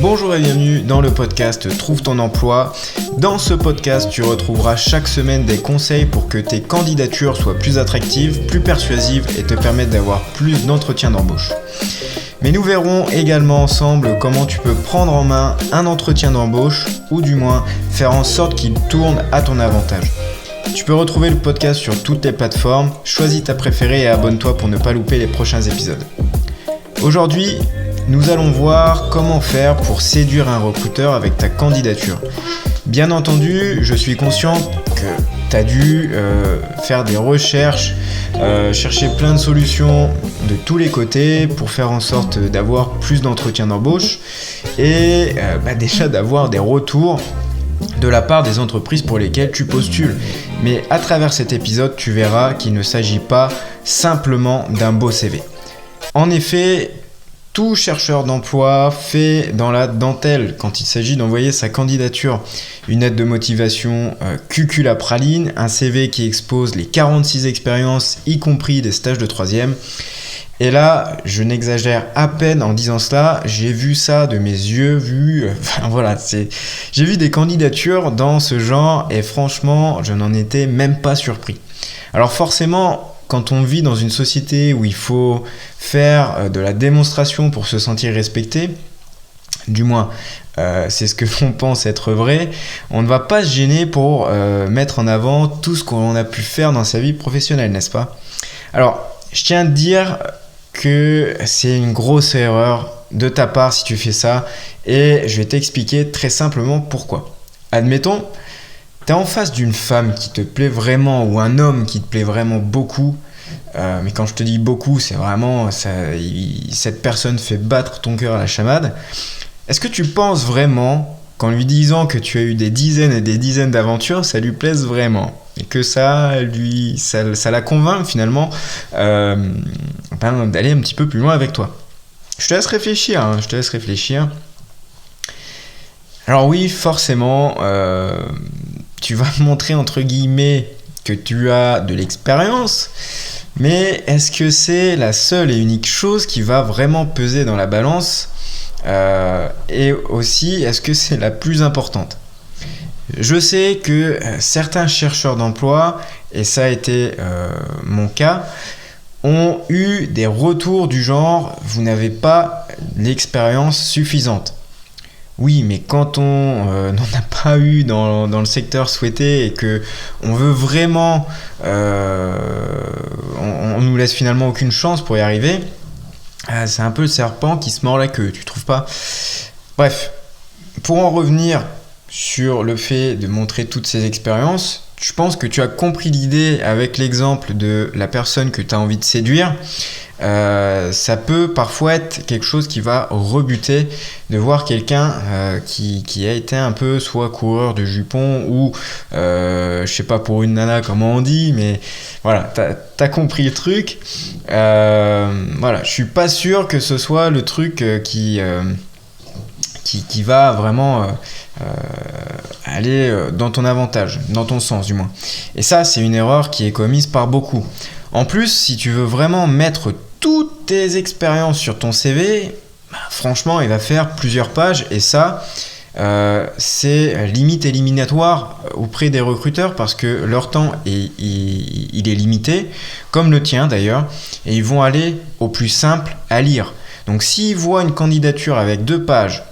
Bonjour et bienvenue dans le podcast Trouve ton emploi. Dans ce podcast, tu retrouveras chaque semaine des conseils pour que tes candidatures soient plus attractives, plus persuasives et te permettent d'avoir plus d'entretiens d'embauche. Mais nous verrons également ensemble comment tu peux prendre en main un entretien d'embauche ou du moins faire en sorte qu'il tourne à ton avantage. Tu peux retrouver le podcast sur toutes les plateformes, choisis ta préférée et abonne-toi pour ne pas louper les prochains épisodes. Aujourd'hui, nous allons voir comment faire pour séduire un recruteur avec ta candidature. Bien entendu, je suis conscient que tu as dû faire des recherches, chercher plein de solutions de tous les côtés pour faire en sorte d'avoir plus d'entretiens d'embauche et déjà d'avoir des retours de la part des entreprises pour lesquelles tu postules. Mais à travers cet épisode, tu verras qu'il ne s'agit pas simplement d'un beau CV. En effet, tout chercheur d'emploi fait dans la dentelle quand il s'agit d'envoyer sa candidature. Une lettre de motivation cucul-à-praline, un CV qui expose les 46 expériences, y compris des stages de 3e. Et là, je n'exagère à peine en disant cela, j'ai vu ça de mes yeux, j'ai vu des candidatures dans ce genre et franchement, je n'en étais même pas surpris. Alors forcément, quand on vit dans une société où il faut faire de la démonstration pour se sentir respecté, du moins c'est ce que l'on pense être vrai, on ne va pas se gêner pour mettre en avant tout ce qu'on a pu faire dans sa vie professionnelle, n'est-ce pas ? Alors, je tiens à te dire que c'est une grosse erreur de ta part si tu fais ça et je vais t'expliquer très simplement pourquoi. Admettons, tu es en face d'une femme qui te plaît vraiment ou un homme qui te plaît vraiment beaucoup, mais quand je te dis beaucoup, c'est vraiment cette personne fait battre ton cœur à la chamade. Est-ce que tu penses vraiment qu'en lui disant que tu as eu des dizaines et des dizaines d'aventures, ça lui plaise vraiment et que ça la convainc finalement d'aller un petit peu plus loin avec toi? Je te laisse réfléchir. Alors oui, forcément, tu vas montrer entre guillemets que tu as de l'expérience, mais est-ce que c'est la seule et unique chose qui va vraiment peser dans la balance et aussi, est-ce que c'est la plus importante? Je sais que certains chercheurs d'emploi, et ça a été mon cas, ont eu des retours du genre « vous n'avez pas l'expérience suffisante ». Oui, mais quand on n'en a pas eu dans le secteur souhaité et qu'on veut vraiment, on nous laisse finalement aucune chance pour y arriver, c'est un peu le serpent qui se mord la queue, tu trouves pas ? Bref, pour en revenir sur le fait de montrer toutes ces expériences, je pense que tu as compris l'idée avec l'exemple de la personne que tu as envie de séduire. Ça peut parfois être quelque chose qui va rebuter de voir quelqu'un qui a été un peu soit coureur de jupons ou je sais pas pour une nana comment on dit, mais voilà, t'as compris le truc. Je suis pas sûr que ce soit le truc qui va vraiment aller dans ton avantage, dans ton sens du moins. Et ça, c'est une erreur qui est commise par beaucoup. En plus, si tu veux vraiment mettre toutes tes expériences sur ton CV, franchement, il va faire plusieurs pages et ça, c'est limite éliminatoire auprès des recruteurs parce que leur temps il est limité, comme le tien d'ailleurs, et ils vont aller au plus simple à lire. Donc s'ils voient une candidature avec 2 pages,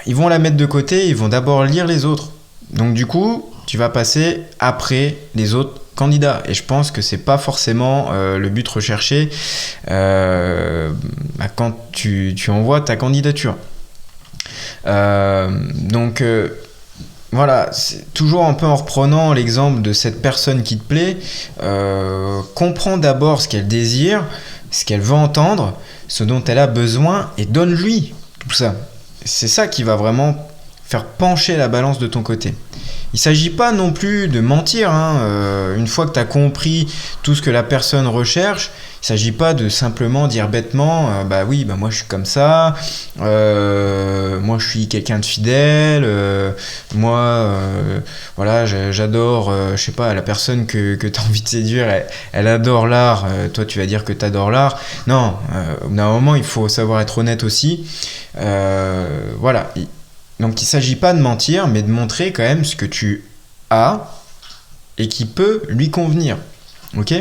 ils vont la mettre de côté, ils vont d'abord lire les autres. Donc du coup, tu vas passer après les autres candidats. Et je pense que c'est pas forcément le but recherché quand tu envoies ta candidature. Voilà, c'est toujours un peu en reprenant l'exemple de cette personne qui te plaît, comprends d'abord ce qu'elle désire, ce qu'elle veut entendre, ce dont elle a besoin et donne-lui tout ça. C'est ça qui va vraiment faire pencher la balance de ton côté. Il ne s'agit pas non plus de mentir. Une fois que tu as compris tout ce que la personne recherche, il ne s'agit pas de simplement dire bêtement moi je suis comme ça, moi je suis quelqu'un de fidèle, j'adore, je sais pas, la personne que tu as envie de séduire, elle adore l'art, toi tu vas dire que tu adores l'art. Non, au bout d'un moment il faut savoir être honnête aussi. Donc il ne s'agit pas de mentir, mais de montrer quand même ce que tu as et qui peut lui convenir. Ok ?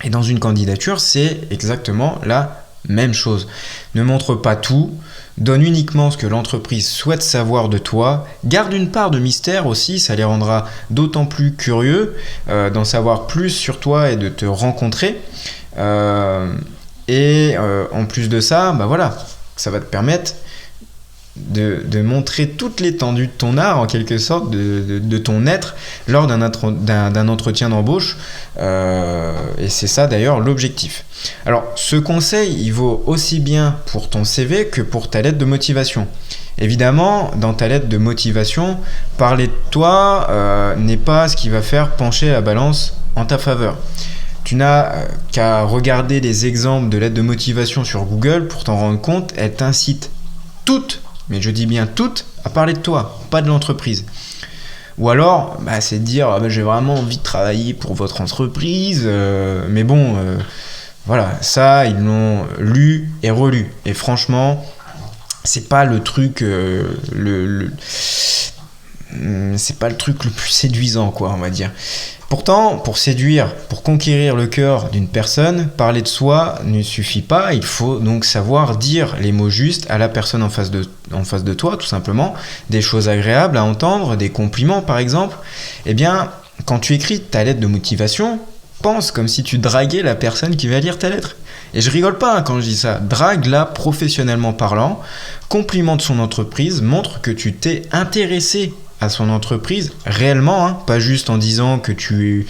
Et dans une candidature, c'est exactement la même chose. Ne montre pas tout, donne uniquement ce que l'entreprise souhaite savoir de toi, garde une part de mystère aussi, ça les rendra d'autant plus curieux d'en savoir plus sur toi et de te rencontrer. En plus de ça, ça va te permettre de montrer toute l'étendue de ton art, en quelque sorte, de ton être, lors d'un entretien d'embauche. Et c'est ça d'ailleurs l'objectif. Alors, ce conseil, il vaut aussi bien pour ton CV que pour ta lettre de motivation. Évidemment, dans ta lettre de motivation, parler de toi n'est pas ce qui va faire pencher la balance en ta faveur. Tu n'as qu'à regarder les exemples de lettres de motivation sur Google pour t'en rendre compte. Elles t'incitent toutes, mais je dis bien toutes, à parler de toi, pas de l'entreprise. Ou alors, c'est de dire j'ai vraiment envie de travailler pour votre entreprise, ça ils l'ont lu et relu. Et franchement, c'est pas le truc c'est pas le truc le plus séduisant, quoi, on va dire. Pourtant, pour séduire, pour conquérir le cœur d'une personne, parler de soi ne suffit pas. Il faut donc savoir dire les mots justes à la personne en face de toi, tout simplement. Des choses agréables à entendre, des compliments par exemple. Eh bien, quand tu écris ta lettre de motivation, pense comme si tu draguais la personne qui va lire ta lettre. Et je rigole pas quand je dis ça. Drague-la professionnellement parlant. Complimente son entreprise, montre que tu t'es intéressé à son entreprise réellement, pas juste en disant que tu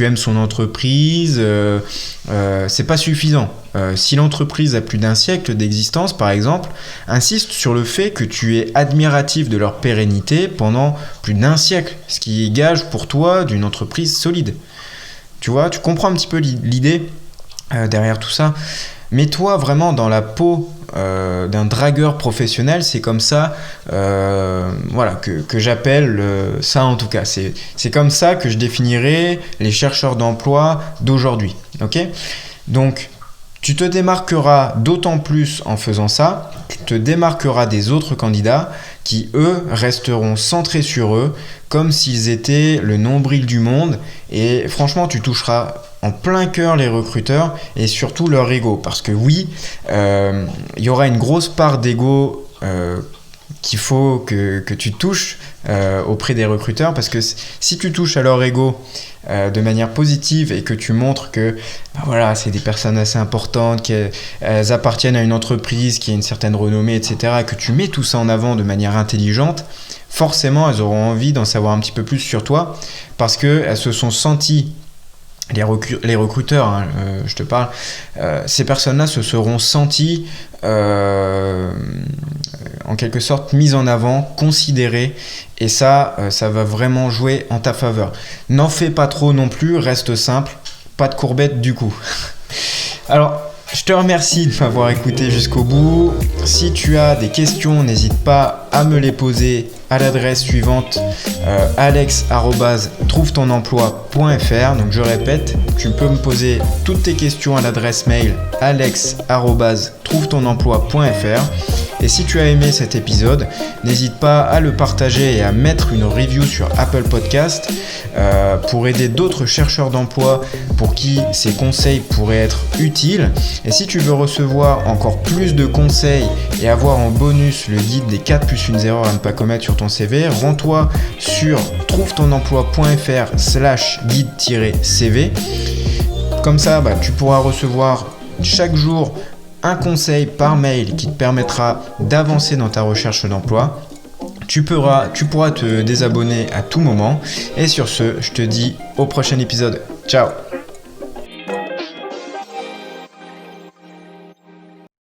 aimes son entreprise. C'est pas suffisant. Si l'entreprise a plus d'un siècle d'existence, par exemple, insiste sur le fait que tu es admiratif de leur pérennité pendant plus d'un siècle, ce qui est gage pour toi d'une entreprise solide. Tu vois, tu comprends un petit peu l'idée derrière tout ça. Mets-toi vraiment dans la peau d'un dragueur professionnel, c'est comme ça que j'appelle ça, en tout cas. C'est comme ça que je définirais les chercheurs d'emploi d'aujourd'hui. Okay ? Donc, tu te démarqueras d'autant plus en faisant ça, tu te démarqueras des autres candidats qui, eux, resteront centrés sur eux, comme s'ils étaient le nombril du monde. Et franchement, tu toucheras en plein cœur les recruteurs et surtout leur ego. Parce que oui, y aura une grosse part d'ego qu'il faut que tu touches auprès des recruteurs. Parce que si tu touches à leur ego de manière positive et que tu montres que c'est des personnes assez importantes, qu'elles appartiennent à une entreprise qui a une certaine renommée, etc., et que tu mets tout ça en avant de manière intelligente, forcément elles auront envie d'en savoir un petit peu plus sur toi parce qu'elles se sont senties, les recruteurs, je te parle, ces personnes-là se seront senties en quelque sorte mises en avant, considérées, et ça va vraiment jouer en ta faveur. N'en fais pas trop non plus, reste simple, pas de courbettes du coup. Alors, je te remercie de m'avoir écouté jusqu'au bout. Si tu as des questions, n'hésite pas à me les poser à l'adresse suivante, alex@trouvetonemploi.fr. Donc je répète, tu peux me poser toutes tes questions à l'adresse mail alex@trouvetonemploi.fr. Et si tu as aimé cet épisode, n'hésite pas à le partager et à mettre une review sur Apple Podcast pour aider d'autres chercheurs d'emploi pour qui ces conseils pourraient être utiles. Et si tu veux recevoir encore plus de conseils et avoir en bonus le guide des 4 plus 1 erreur à ne pas commettre sur ton CV, rends-toi sur trouvetonemploi.fr/guide-CV. Comme ça, tu pourras recevoir chaque jour un conseil par mail qui te permettra d'avancer dans ta recherche d'emploi. Tu pourras te désabonner à tout moment. Et sur ce, je te dis au prochain épisode. Ciao!